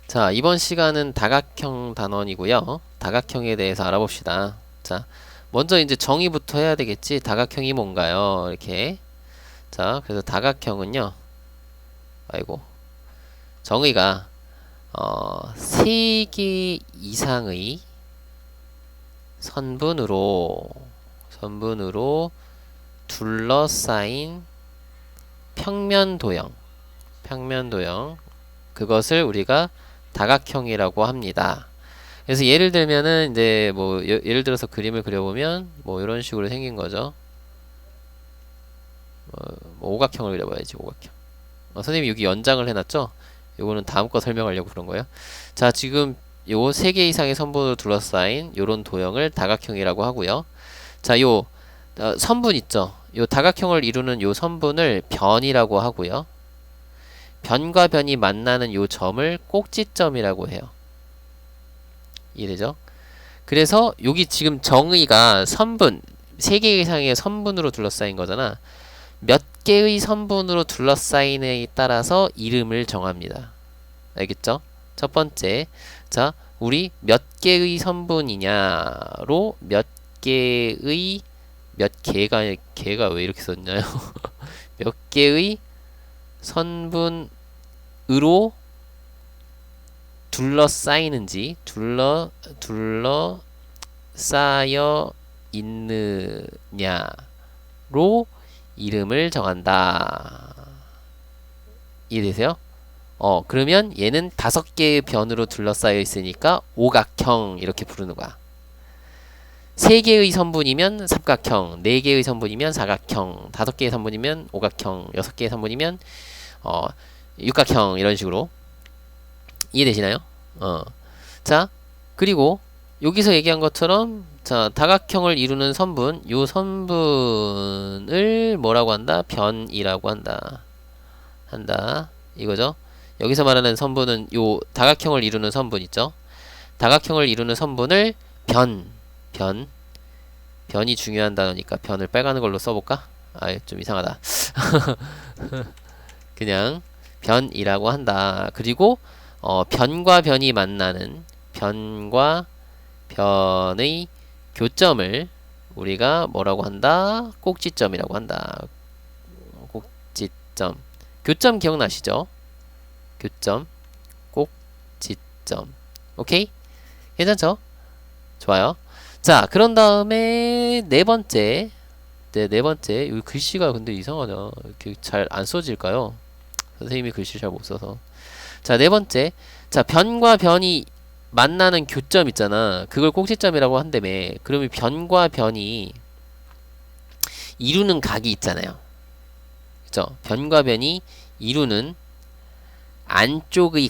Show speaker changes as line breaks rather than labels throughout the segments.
자, 이번 시간은 다각형 단원이고요. 다각형에 대해서 알아봅시다. 자, 먼저 이제 정의부터 해야 되겠지. 다각형이 뭔가요? 이렇게. 자, 그래서 다각형은요. 아이고. 정의가 3개 이상의 선분으로 둘러싸인 평면도형. 그것을 우리가 다각형이라고 합니다. 그래서 예를 들면은 이제 뭐 예를 들어서 그림을 그려보면 뭐 이런 식으로 생긴 거죠. 뭐 오각형을 그려봐야지. 오각형. 선생님이 여기 연장을 해놨죠. 요거는 다음 거 설명하려고 그런 거예요. 자, 지금 요 3개 이상의 선분으로 둘러싸인 요런 도형을 다각형이라고 하고요. 자, 요 선분 있죠. 요 다각형을 이루는 요 선분을 변이라고 하고요. 변과 변이 만나는 요 점을 꼭지점이라고 해요. 이해되죠? 그래서 여기 지금 정의가 선분, 3개 이상의 선분으로 둘러싸인 거잖아. 몇 개의 선분으로 둘러싸인에 따라서 이름을 정합니다. 알겠죠? 첫 번째, 자, 우리 몇 개의 선분이냐로 몇 개가 왜 이렇게 썼나요? 몇 개의 선분으로 둘러싸여 있느냐로 이름을 정한다. 이해되세요? 그러면 얘는 5개의 변으로 둘러싸여 있으니까 오각형 이렇게 부르는 거야. 3개의 선분이면 삼각형, 4개의 선분이면 사각형, 5개의 선분이면 오각형, 6개의 선분이면 육각형 이런 식으로. 이해되시나요? 자, 그리고 여기서 얘기한 것처럼 자, 다각형을 이루는 선분, 요 선분을 뭐라고 한다? 변이라고 한다. 이거죠? 여기서 말하는 선분은 요 다각형을 이루는 선분 있죠? 다각형을 이루는 선분을 변이 중요한 단어니까 변을 빨간 걸로 써볼까? 좀 이상하다. 그냥 변이라고 한다. 그리고 변과 변이 만나는 변과 변의 교점을 우리가 뭐라고 한다? 꼭지점이라고 한다. 꼭지점. 교점 기억나시죠? 교점, 꼭지점. 오케이? 괜찮죠? 좋아요. 자, 그런 다음에 네 번째. 여기 글씨가 근데 이상하냐. 이렇게 잘 안 써질까요? 선생님이 글씨 잘 못 써서. 자, 네 번째. 자, 변과 변이 만나는 교점 있잖아. 그걸 꼭지점이라고 한다며. 그러면 변과 변이 이루는 각이 있잖아요. 그죠? 변과 변이 이루는 안쪽의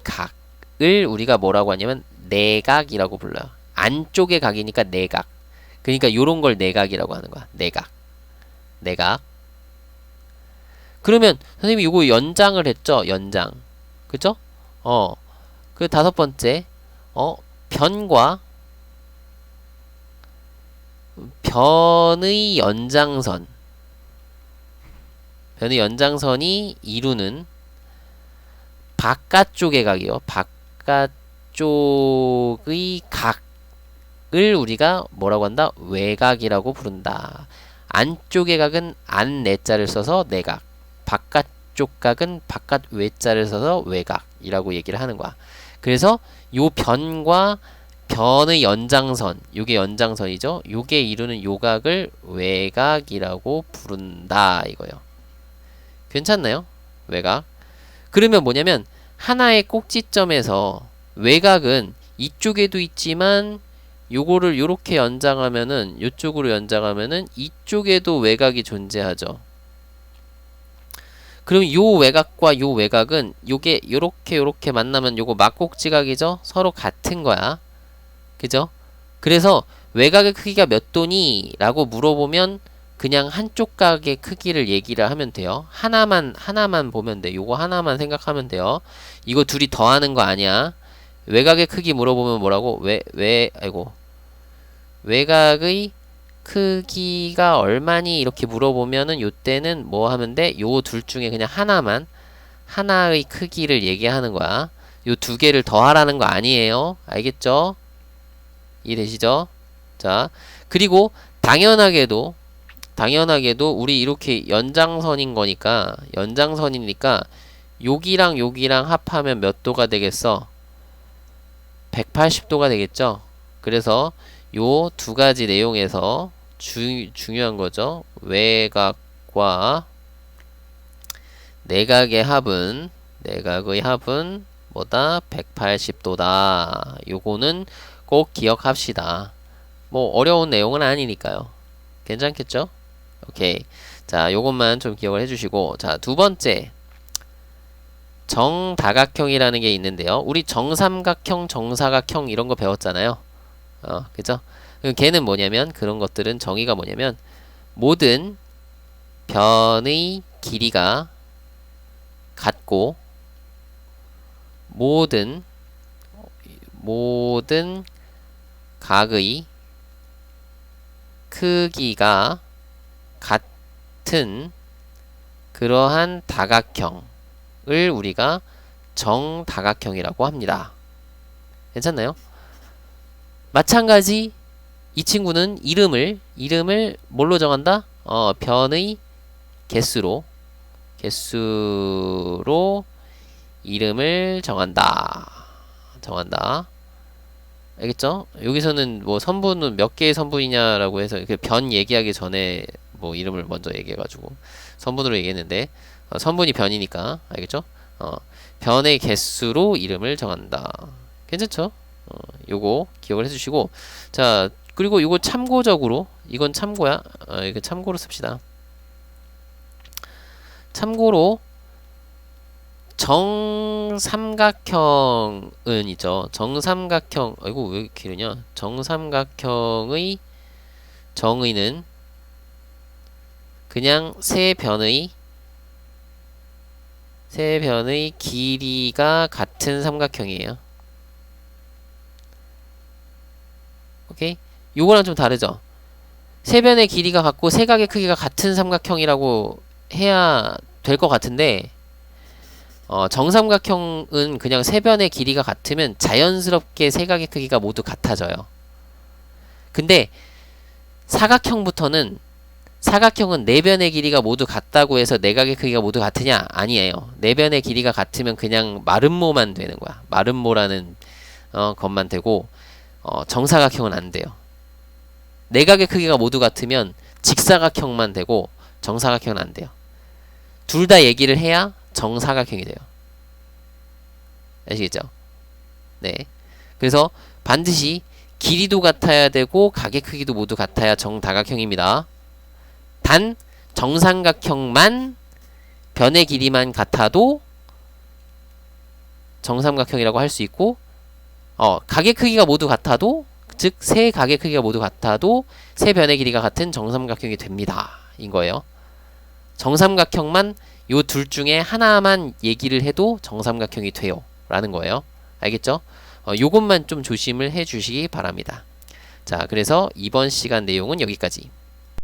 각을 우리가 뭐라고 하냐면 내각이라고 불러요. 안쪽의 각이니까 내각. 그러니까 요런 걸 내각이라고 하는 거야. 내각. 그러면 선생님이 요거 연장을 했죠? 연장. 그죠? 그 5번째, 변과 변의 연장선이 이루는 바깥쪽의 각이요. 바깥쪽의 각을 우리가 뭐라고 한다? 외각이라고 부른다. 안쪽의 각은 안 내자를 써서 내각. 바깥쪽 각은 바깥 외자를 써서 외각이라고 얘기를 하는 거야. 그래서 요 변과 변의 연장선, 요게 연장선이죠. 요게 이루는 요각을 외각이라고 부른다 이거요. 괜찮나요? 외각. 그러면 뭐냐면 하나의 꼭지점에서 외각은 이쪽에도 있지만 요거를 요렇게 연장하면은 요쪽으로 연장하면은 이쪽에도 외각이 존재하죠. 그럼 요 외곽과 요 외곽은 요게 요렇게 만나면 요거 막꼭지각이죠? 서로 같은 거야. 그죠? 그래서 외곽의 크기가 몇 도니? 라고 물어보면 그냥 한쪽 각의 크기를 얘기를 하면 돼요. 하나만 보면 돼. 요거 하나만 생각하면 돼요. 이거 둘이 더하는 거 아니야. 외곽의 크기 물어보면 뭐라고? 외곽의 크기가 얼마니? 이렇게 물어보면은 요때는 뭐 하면 돼? 요 둘 중에 그냥 하나만 하나의 크기를 얘기하는 거야. 요 두 개를 더하라는 거 아니에요. 알겠죠? 이해되시죠? 자, 그리고 당연하게도 우리 이렇게 연장선인 거니까 연장선이니까 여기랑 여기랑 합하면 몇 도가 되겠어? 180도가 되겠죠? 그래서 요 두 가지 내용에서 중요한 거죠. 외곽과 내각의 합은 뭐다? 180도다. 요거는 꼭 기억합시다. 뭐 어려운 내용은 아니니까요. 괜찮겠죠? 오케이. 자, 요것만 좀 기억을 해주시고, 자, 두 번째 정다각형이라는 게 있는데요. 우리 정삼각형, 정사각형 이런 거 배웠잖아요. 그죠? 걔는 뭐냐면 그런 것들은 정의가 뭐냐면 모든 변의 길이가 같고 모든 각의 크기가 같은 그러한 다각형을 우리가 정다각형이라고 합니다. 괜찮나요? 마찬가지 이 친구는 이름을 뭘로 정한다? 변의 개수로 이름을 정한다. 알겠죠? 여기서는 뭐 선분은 몇 개의 선분이냐라고 해서 그 변 얘기하기 전에 뭐 이름을 먼저 얘기해가지고 선분으로 얘기했는데 선분이 변이니까 알겠죠? 변의 개수로 이름을 정한다. 괜찮죠? 요거 기억을 해주시고, 자, 그리고 요거 참고적으로 이건 참고야. 이거 참고로 씁시다. 참고로 정삼각형은 있죠. 정삼각형, 아이고 왜 이렇게 이러냐? 정삼각형의 정의는 그냥 세 변의 길이가 같은 삼각형이에요. 오케이? 요거랑 좀 다르죠? 세 변의 길이가 같고 세 각의 크기가 같은 삼각형이라고 해야 될 것 같은데, 정삼각형은 그냥 세 변의 길이가 같으면 자연스럽게 세 각의 크기가 모두 같아져요. 근데 사각형은 네 변의 길이가 모두 같다고 해서 네 각의 크기가 모두 같으냐? 아니에요. 네 변의 길이가 같으면 그냥 마름모만 되는 거야. 마름모라는 것만 되고, 정사각형은 안 돼요. 네 각의 크기가 모두 같으면 직사각형만 되고 정사각형은 안 돼요. 둘 다 얘기를 해야 정사각형이 돼요. 아시겠죠? 네. 그래서 반드시 길이도 같아야 되고 각의 크기도 모두 같아야 정다각형입니다. 단 정삼각형만 변의 길이만 같아도 정삼각형이라고 할 수 있고, 각의 크기가 모두 같아도, 즉 세 각의 크기가 모두 같아도 세 변의 길이가 같은 정삼각형이 됩니다. 인 거예요. 정삼각형만 요 둘 중에 하나만 얘기를 해도 정삼각형이 돼요. 라는 거예요. 알겠죠? 요것만 좀 조심을 해 주시기 바랍니다. 자, 그래서 이번 시간 내용은 여기까지.